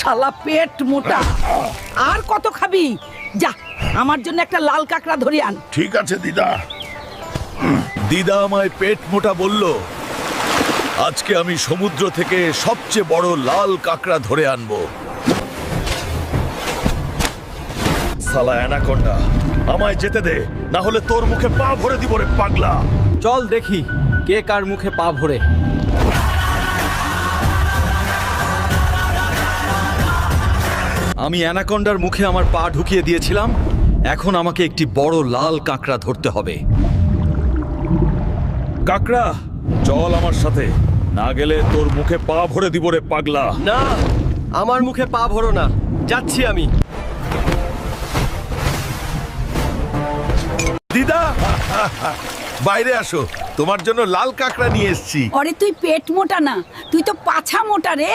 শালা পেট মোটা। আর কত খাবি? যা আমার জন্য একটা লাল কাঁকড়া ধরে আন। ঠিক আছে দিদা। দিদা আমায় পেট মোটা বলল, আজকে আমি সমুদ্র থেকে সবচেয়ে বড় লাল কাঁকড়া ধরে আনবো। সালা অ্যানাকোন্ডা, আমায় যেতে দে, না হলে তোর মুখে পা ভরে দিব রে পাগলা। চল দেখি কে কার মুখে পা ভরে। আমি অ্যানাকোন্ডার মুখে আমার পা ঢুকিয়ে দিয়েছিলাম, এখন আমাকে একটি বড় লাল কাঁকড়া ধরতে হবে। কাঁকড়া, চল আমার সাথে, না গেলে তোর মুখে পা ভরে দিব রে পাগলা। না, আমার মুখে পা ভরো না, যাচ্ছি আমি। দিদা, বাইরে আসো, তোমার জন্য লাল কাঁকড়া নিয়ে এসেছি। অরে তুই পেট মোটা না, তুই তো পাছা মোটা রে।